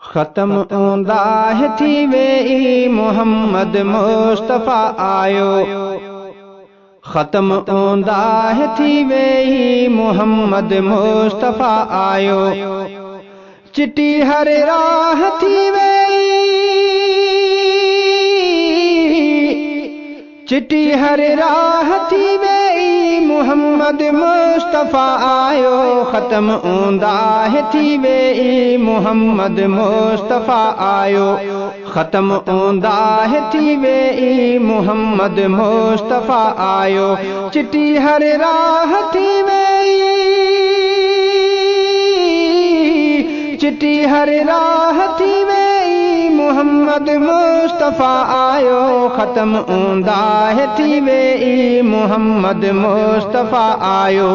ख़त्म ओंदाह थी वेई मोहम्मद मुस्तफ़ा आयो। ख़त्म ओंदाह थी वेई मोहम्मद मुस्तफ़ा आयो। चिटी हर राह थी वेई, चिटी हर राह थी वेई मोहम्मद मुस्तफ़ा आयो। ख़त्म ओंदाह थी वेई मोहम्मद मुस्तफ़ा आयो। ख़त्म ओंदाह थी वेई मोहम्मद मुस्तफ़ा आयो। चिटी हर राह थी वेई, चिटी हर राह थी वेई मोहम्मद मुस्तफ़ा आयो। ख़त्म ओंदाह थी वेई मोहम्मद मुस्तफ़ा आयो।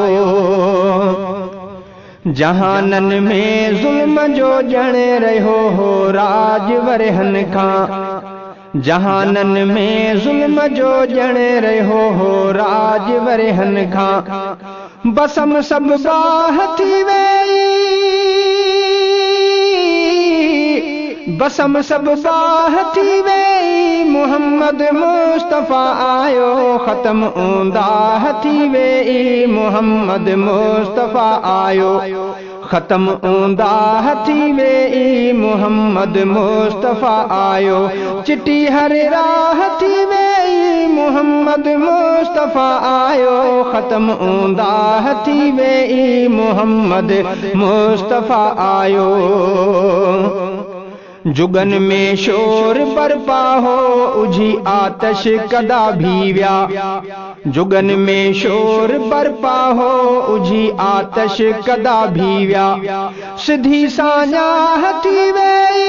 जहानन में ज़ुल्म जो ॼण रहियो हो राज वरहन खां। जहानन में ज़ुल्म जो ॼण रहियो हो राज वरहन खां। बसम सब बाह थी वेई, बसम सब बाह थी वेई मोहम्मद मुस्तफ़ा आयो। ख़त्म ओंदाह थी वेई मोहम्मद मुस्तफ़ा आयो। ख़त्म ओंदाह थी वेई मोहम्मद मुस्तफ़ा आयो। चिटी हर राह थी वेई मोहम्मद मुस्तफ़ा आयो। ख़त्म ओंदाह थी वेई मोहम्मद मुस्तफ़ा आयो। जुगन में शोर बरपा हो उझी आतश कदा भी व्या। जुगन में शोर बरपा हो उझी आतश कदा भी व्या। सिधी सान्याह थी वेई,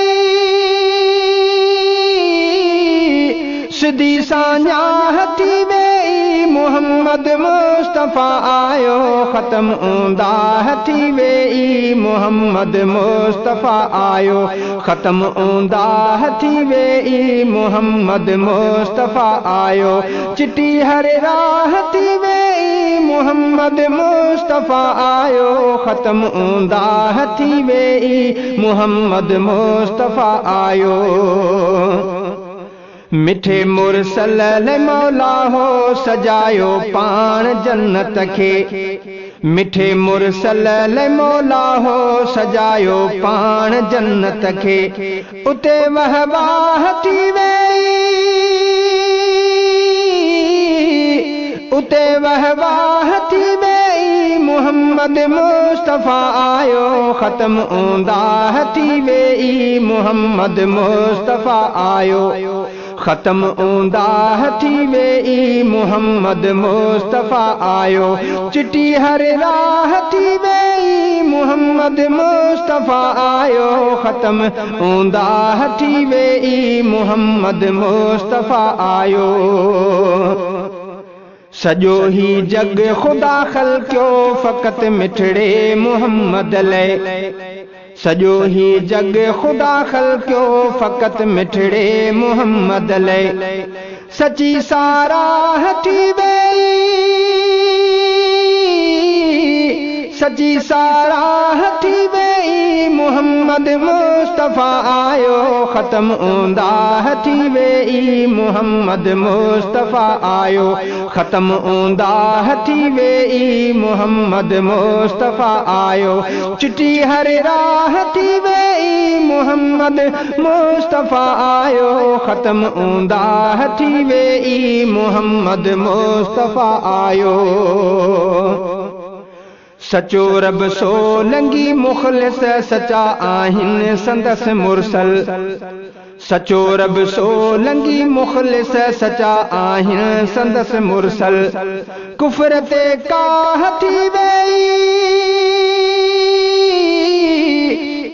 सिधी सान्याह थी वेई मोहम्मद मुस्तफ़ा आयो। ख़त्म ओंदाह थी वेई मोहम्मद मुस्तफ़ा आयो। ख़त्म ओंदाह थी वेई मोहम्मद मुस्तफ़ा आयो। चिटी हर राह थी वेई मोहम्मद मुस्तफ़ा आयो। ख़त्म ओंदाह थी वेई मोहम्मद मुस्तफ़ा आयो। मिठे मुरसल मौला हो सजायो पाण जन्नत खे। मिठे मुरसल मौला हो सजायो पाण जन्नत खे। उते वहवाह थी वेई, उते वहवाह थी वेई मोहम्मद मुस्तफ़ा आयो। ख़त्म ओंदाह थी वेई मोहम्मद मुस्तफ़ा आयो। ख़त्म ओंदाह थी वेई मोहम्मद मुस्तफ़ा आयो। चिटी हर राह थी वेई मोहम्मद मुस्तफ़ा आयो। ख़त्म ओंदाह थी वेई मोहम्मद मुस्तफ़ा आयो। सॼो ही जग ख़ुदा ख़ल्क़ियो फ़क़त मिठड़े मोहम्मद लाइ। सॼो ही जग ख़ुदा ख़ल्क़ियो फ़क़त मिठड़े मोहम्मद लाइ। सची साराह थी वेई, सची साराह थी वेई मोहम्मद मुस्तफ़ा आयो। ख़त्म ओंदाह थी वेई मोहम्मद मुस्तफ़ा आयो। ख़त्म ओंदाह थी वेई मोहम्मद मुस्तफ़ा आयो। चिटी हर राह थी वेई मोहम्मद मुस्तफ़ा आयो। ख़त्म ओंदाह थी वेई मोहम्मद मुस्तफ़ा आयो। सचो रब सोलंगी मुख़लिस सचा आहिनि संदसि मुरसल। सचो रब सोलंगी मुख़लिस सचा आहिनि संदसि मुरसल। कुफ़र ते काह थी वेई,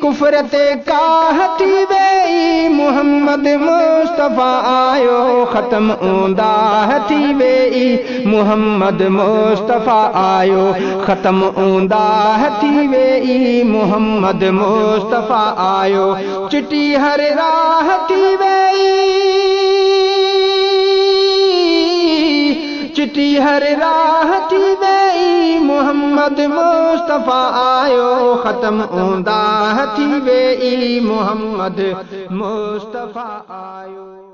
कुफ़र ते काह थी वेई मोहम्मद मुस्तफ़ा आयो। ख़त्म ओंदाह थी वेई मोहम्मद मुस्तफ़ा आयो। ख़त्म ओंदाह थी वेई मोहम्मद मुस्तफ़ा आयो। चिटी हर राह थी वेई, चिटी हर राह थी वेई मोहम्मद मोहम्मद मुस्तफा आयो ख़त्म हूंदा थी वे ई मोहम्मद मुस्तफा आयो।